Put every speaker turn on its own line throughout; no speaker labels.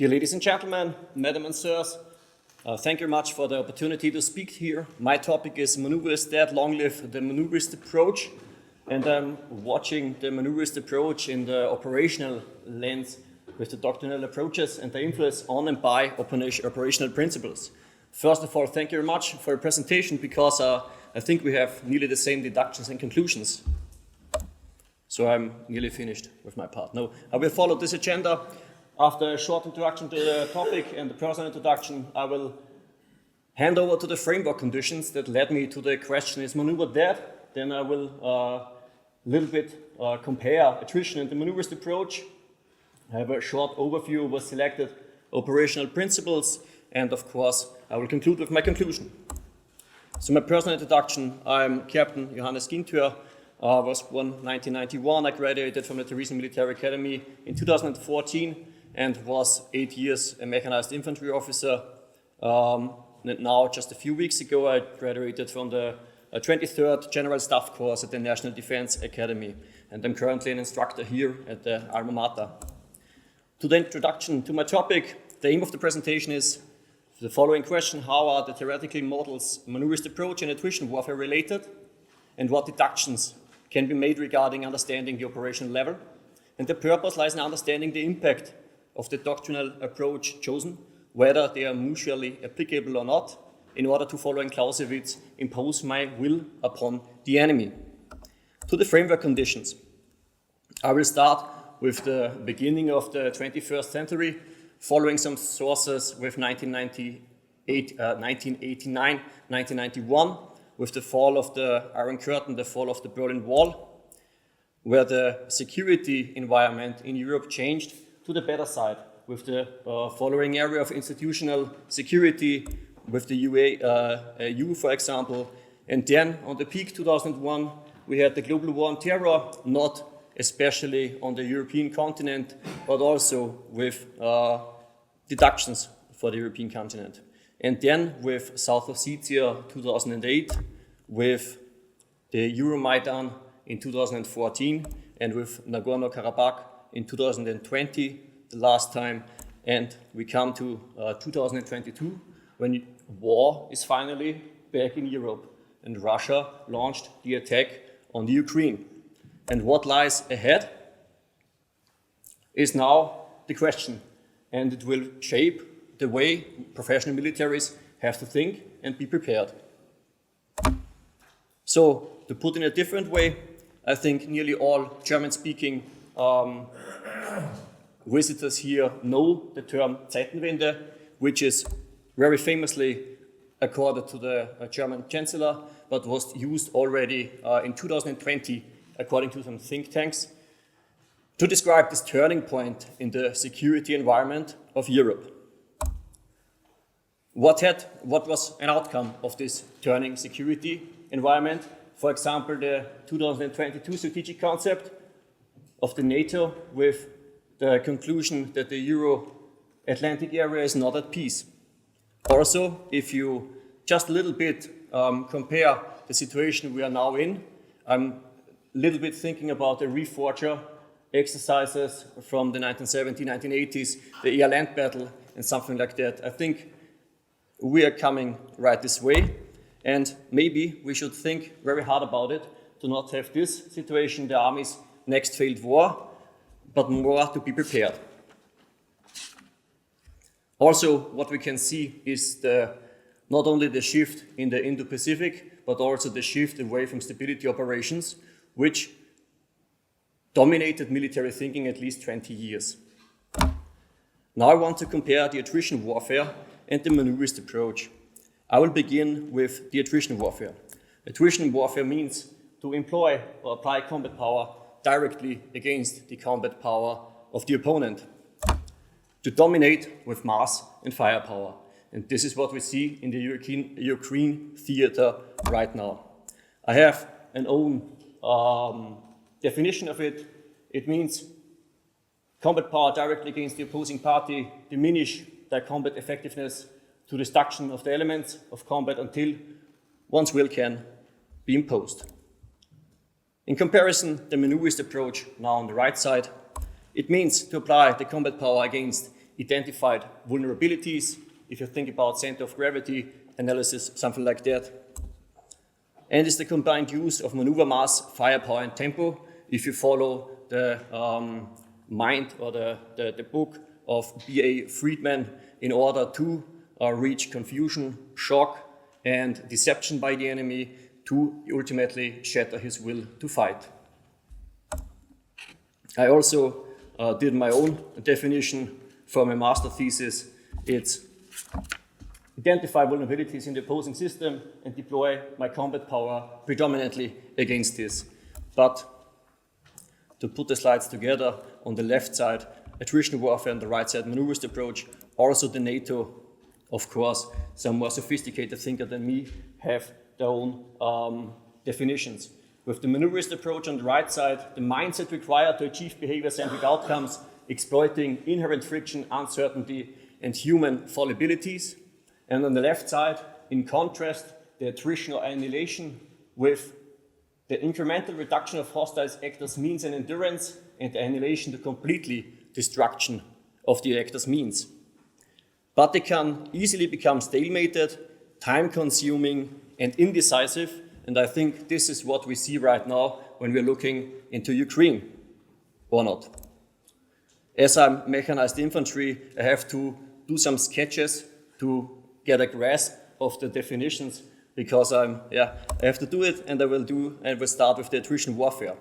Dear ladies and gentlemen, madam and sirs, thank you very much for the opportunity to speak here. My topic is Manoeuvrist Dead, long live the Manoeuvrist Approach. And I'm watching the Manoeuvrist Approach in the operational lens with the doctrinal approaches and the influence on and by operational principles. First of all, thank you very much for your presentation because I think we have nearly the same deductions and conclusions. So I'm nearly finished with my part. Now, I will follow this agenda. After a short introduction to the topic and the personal introduction, I will hand over to the framework conditions that led me to the question, is Manoeuvre dead? Then I will little bit compare attrition and the Manoeuvrist approach. I have a short overview of selected operational principles, and of course, I will conclude with my conclusion. So my personal introduction, I'm Captain Johannes Ginthör. I was born in 1991. I graduated from the Theresan Military Academy in 2014 and was 8 years a mechanized infantry officer. And now, just a few weeks ago, I graduated from the 23rd General Staff Course at the National Defense Academy, and I'm currently an instructor here at the alma mater. To the introduction to my topic, the aim of the presentation is the following question: how are the theoretical models Manoeuvrist approach and attrition warfare related, and what deductions can be made regarding understanding the operational level? And the purpose lies in understanding the impact of the doctrinal approach chosen, whether they are mutually applicable or not, in order to, following Clausewitz, impose my will upon the enemy. To the framework conditions. I will start with the beginning of the 21st century, following some sources with 1989, 1991, with the fall of the Iron Curtain, the fall of the Berlin Wall, where the security environment in Europe changed to the better side, with the following area of institutional security, with the EU, for example. And then on the peak 2001, we had the global war on terror, not especially on the European continent, but also with deductions for the European continent. And then with South Ossetia 2008, with the Euromaidan in 2014, and with Nagorno-Karabakh in 2020, the last time, and we come to 2022, when war is finally back in Europe, and Russia launched the attack on the Ukraine. And what lies ahead is now the question, and it will shape the way professional militaries have to think and be prepared. So, to put in a different way, I think nearly all German-speaking visitors here know the term Zeitenwende, which is very famously accorded to the German Chancellor, but was used already in 2020, according to some think tanks, to describe this turning point in the security environment of Europe. What was an outcome of this turning security environment? For example, the 2022 strategic concept of the NATO, with the conclusion that the Euro-Atlantic area is not at peace. Also, if you just a little bit compare the situation we are now in, I'm a little bit thinking about the reforger exercises from the 1970s, 1980s, the air land battle and something like that. I think we are coming right this way, and maybe we should think very hard about it to not have this situation, the Army's next failed war, but more to be prepared. Also, what we can see is not only the shift in the Indo-Pacific, but also the shift away from stability operations, which dominated military thinking at least 20 years. Now I want to compare the attrition warfare and the Manoeuvrist approach. I will begin with the attrition warfare. Attrition warfare means to employ or apply combat power directly against the combat power of the opponent, to dominate with mass and firepower. And this is what we see in the Ukraine theater right now. I have an own definition of it. It means combat power directly against the opposing party, diminish their combat effectiveness to destruction of the elements of combat until one's will can be imposed. In comparison, the Manoeuvrist approach, now on the right side, it means to apply the combat power against identified vulnerabilities, if you think about center of gravity analysis, something like that. And it's the combined use of maneuver mass, firepower, and tempo. If you follow the mind or the book of B.A. Friedman, in order to reach confusion, shock, and deception by the enemy, to ultimately shatter his will to fight. I also did my own definition for my master thesis. It's identify vulnerabilities in the opposing system and deploy my combat power predominantly against this. But to put the slides together, on the left side, attrition warfare, on the right side, Manoeuvrist approach. Also the NATO, of course, some more sophisticated thinker than me have their own definitions. With the Manoeuvrist approach on the right side, the mindset required to achieve behavior-centric outcomes, exploiting inherent friction, uncertainty, and human fallibilities. And on the left side, in contrast, the attrition or annihilation with the incremental reduction of hostile actors' means and endurance, and the annihilation, the completely destruction of the actors' means. But they can easily become stalemated, time-consuming, and indecisive, and I think this is what we see right now when we're looking into Ukraine, or not. As I'm mechanized infantry, I have to do some sketches to get a grasp of the definitions, because I have to do it, and I will start with the attrition warfare.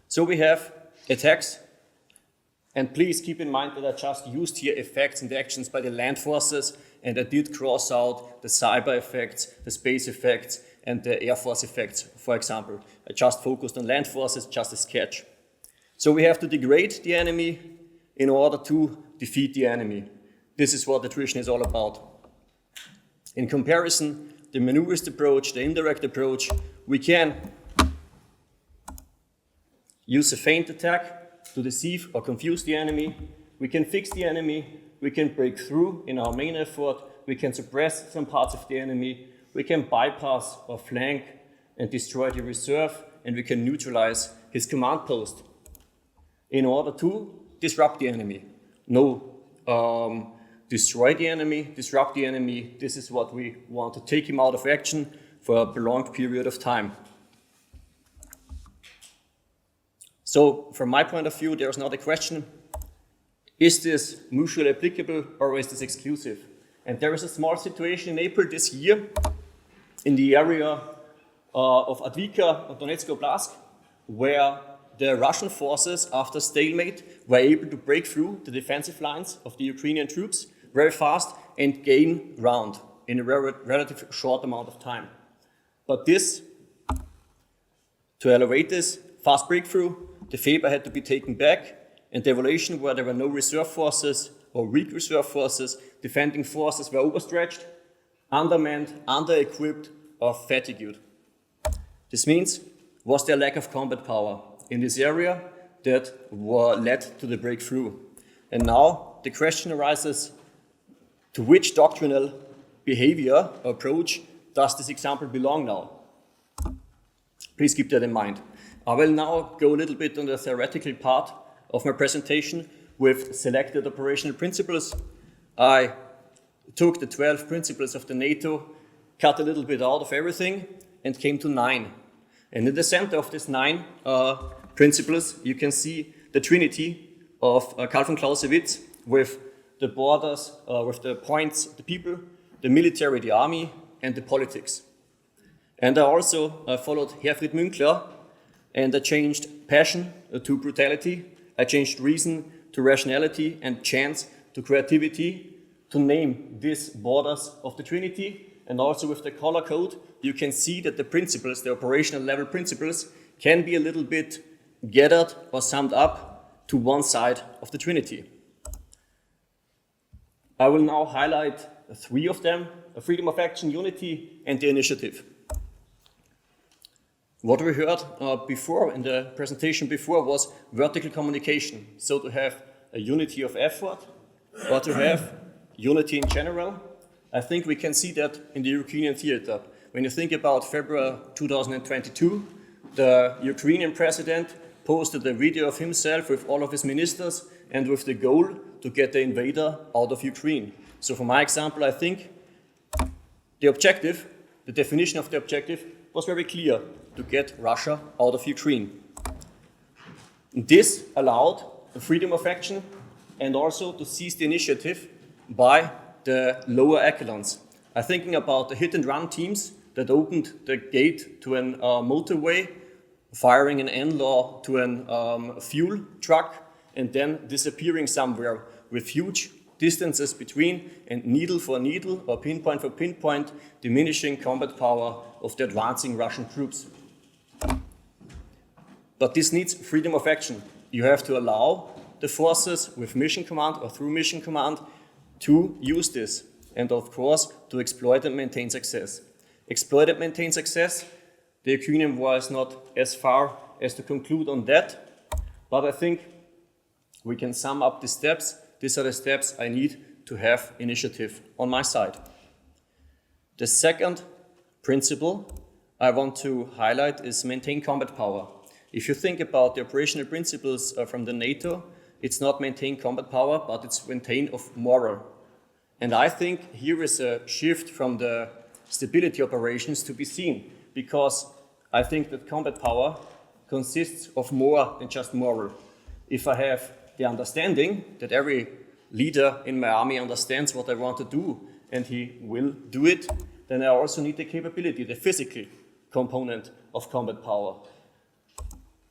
So we have attacks, and please keep in mind that I just used here effects and actions by the land forces, and I did cross out the cyber effects, the space effects, and the air force effects, for example. I just focused on land forces, just a sketch. So we have to degrade the enemy in order to defeat the enemy. This is what attrition is all about. In comparison, the Manoeuvrist approach, the indirect approach, we can use a feint attack to deceive or confuse the enemy. We can fix the enemy. We can break through in our main effort. We can suppress some parts of the enemy. We can bypass or flank and destroy the reserve, and we can neutralize his command post in order to disrupt the enemy. Destroy the enemy, disrupt the enemy. This is what we want to take him out of action for a prolonged period of time. So, from my point of view, there's not a question, is this mutually applicable or is this exclusive? And there is a small situation in April this year in the area of Advika or Donetsk Oblast, where the Russian forces, after stalemate, were able to break through the defensive lines of the Ukrainian troops very fast and gain ground in a relatively short amount of time. But this, to elevate this fast breakthrough, the Faber had to be taken back, and the evaluation where there were no reserve forces or weak reserve forces, defending forces were overstretched, undermanned, under-equipped, or fatigued. This means, was there lack of combat power in this area that led to the breakthrough? And now the question arises, to which doctrinal behavior or approach does this example belong now? Please keep that in mind. I will now go a little bit on the theoretical part of my presentation with selected operational principles. I took the 12 principles of the NATO, cut a little bit out of everything, and came to 9. And in the center of these 9 principles, you can see the trinity of Karl von Clausewitz with the borders, with the points, the people, the military, the army, and the politics. And I also followed Herfried Münkler, and I changed passion to brutality. I changed reason to rationality and chance to creativity to name these borders of the trinity. And also with the color code, you can see that the principles, the operational level principles, can be a little bit gathered or summed up to one side of the trinity. I will now highlight 3 of them: freedom of action, unity, and the initiative. What we heard before in the presentation before was vertical communication. So to have a unity of effort or to have unity in general. I think we can see that in the Ukrainian theater. When you think about February 2022, the Ukrainian president posted a video of himself with all of his ministers and with the goal to get the invader out of Ukraine. So for my example, I think the objective, the definition of the objective was very clear, to get Russia out of Ukraine. This allowed the freedom of action and also to seize the initiative by the lower echelons. I'm thinking about the hit-and-run teams that opened the gate to a motorway, firing an N-law to a fuel truck, and then disappearing somewhere with huge distances between, and needle for needle or pinpoint for pinpoint, diminishing combat power of the advancing Russian troops. But this needs freedom of action. You have to allow the forces with mission command or through mission command to use this, and of course to exploit and maintain success. Exploit and maintain success, the Ukrainian war is not as far as to conclude on that, but I think we can sum up the steps. These are the steps I need to have initiative on my side. The second principle I want to highlight is maintain combat power. If you think about the operational principles from the NATO, it's not maintain combat power, but it's maintain of moral. And I think here is a shift from the stability operations to be seen, because I think that combat power consists of more than just moral. If I have the understanding that every leader in my army understands what I want to do and he will do it, then I also need the capability, the physical component of combat power.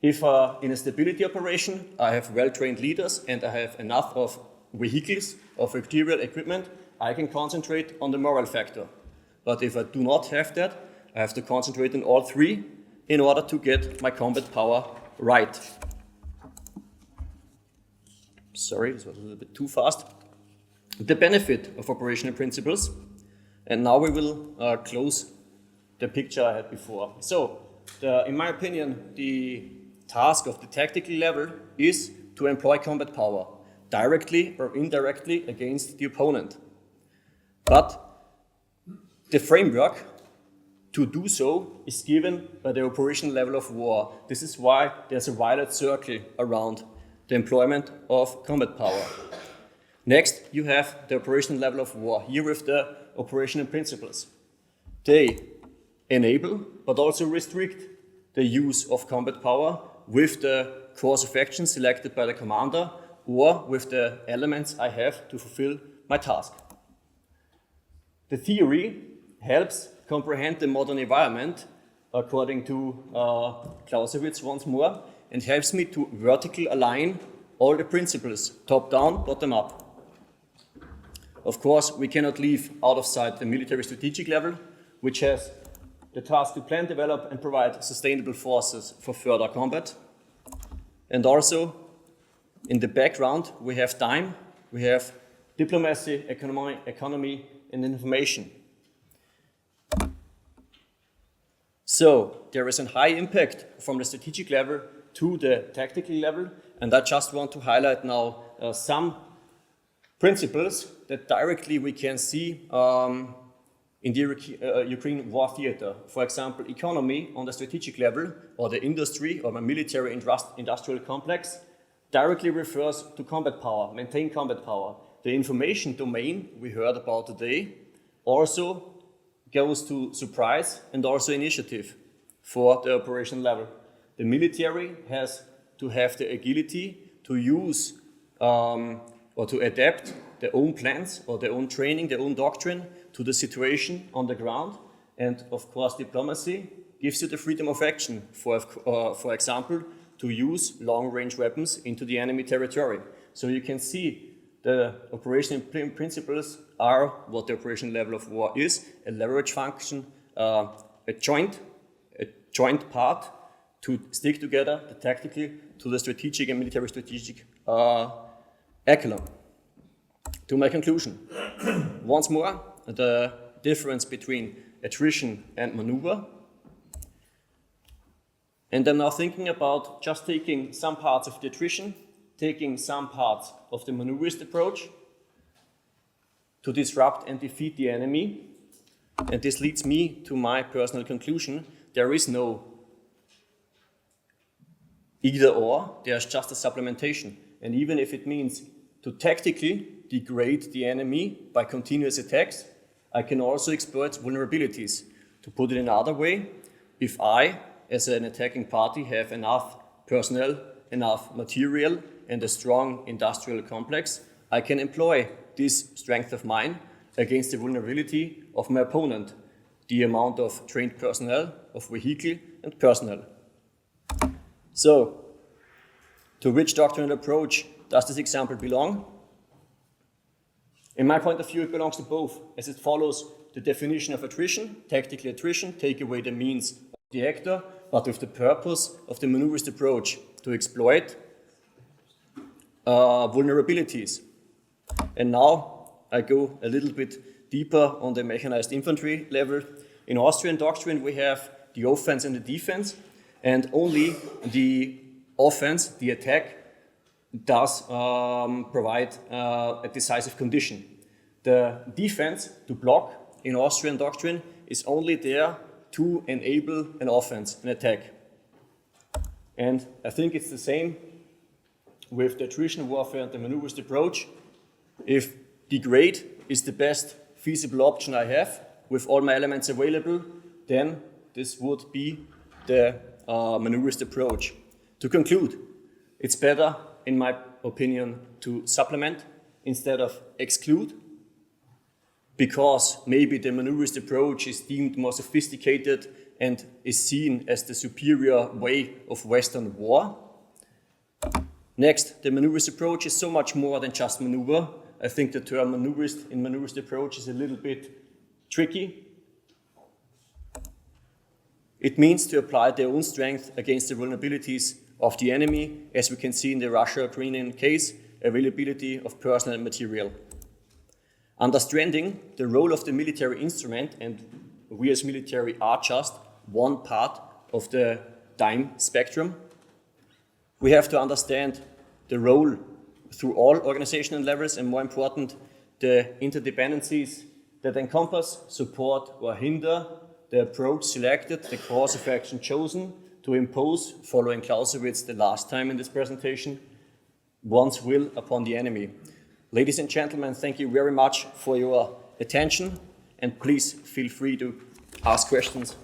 If in a stability operation I have well-trained leaders and I have enough of vehicles, of material equipment, I can concentrate on the moral factor. But if I do not have that, I have to concentrate on all three in order to get my combat power right. Sorry, this was a little bit too fast. The benefit of operational principles, and now we will close the picture I had before. So, in my opinion, the task of the tactical level is to employ combat power, directly or indirectly against the opponent. But the framework to do so is given by the operational level of war. This is why there's a violet circle around the employment of combat power. Next, you have the operational level of war, here with the operational principles. They enable, but also restrict the use of combat power with the course of action selected by the commander or with the elements I have to fulfill my task. The theory helps comprehend the modern environment, according to Clausewitz once more, and helps me to vertically align all the principles, top down, bottom up. Of course, we cannot leave out of sight the military strategic level, which has the task to plan, develop, and provide sustainable forces for further combat. And also, in the background, we have time, we have diplomacy, economy, and information. So, there is a high impact from the strategic level to the tactical level, and I just want to highlight now some principles that directly we can see in the Ukraine war theater. For example, economy on the strategic level, or the industry, or the military industrial complex, directly refers to combat power, maintain combat power. The information domain we heard about today also goes to surprise and also initiative for the operational level. The military has to have the agility to use or to adapt their own plans or their own training, their own doctrine to the situation on the ground. And of course, diplomacy gives you the freedom of action, for example, to use long-range weapons into the enemy territory. So you can see the operational principles are what the operational level of war is, a leverage function, a joint part to stick together the tactical to the strategic and military strategic echelon. To my conclusion, once more, the difference between attrition and maneuver. And I'm now thinking about just taking some parts of the attrition, taking some parts of the Manoeuvrist approach to disrupt and defeat the enemy. And this leads me to my personal conclusion. There is no Either or, there's just a supplementation. And even if it means to tactically degrade the enemy by continuous attacks, I can also exploit vulnerabilities. To put it in another way, if I, as an attacking party, have enough personnel, enough material, and a strong industrial complex, I can employ this strength of mine against the vulnerability of my opponent, the amount of trained personnel, of vehicle and personnel. So, to which doctrinal approach does this example belong? In my point of view, it belongs to both, as it follows the definition of attrition, tactical attrition, take away the means of the actor, but with the purpose of the Manoeuvrist approach to exploit vulnerabilities. And now I go a little bit deeper on the mechanized infantry level. In Austrian doctrine, we have the offense and the defense, and only the offense, the attack, does provide a decisive condition. The defense, to block, in Austrian doctrine, is only there to enable an offense, an attack. And I think it's the same with the attrition warfare and the Manoeuvrist approach. If degrade is the best feasible option I have, with all my elements available, then this would be the Manoeuvrist approach. To conclude, it's better, in my opinion, to supplement instead of exclude, because maybe the Manoeuvrist approach is deemed more sophisticated and is seen as the superior way of Western war. Next, the Manoeuvrist approach is so much more than just maneuver. I think the term maneuverist in Manoeuvrist approach is a little bit tricky. It means to apply their own strength against the vulnerabilities of the enemy, as we can see in the Russia-Ukrainian case, availability of personnel and material. Understanding the role of the military instrument, and we as military are just one part of the time spectrum, we have to understand the role through all organizational levels, and more important, the interdependencies that encompass, support or hinder the approach selected, the course of action chosen to impose, following Clausewitz the last time in this presentation, one's will upon the enemy. Ladies and gentlemen, thank you very much for your attention, and please feel free to ask questions.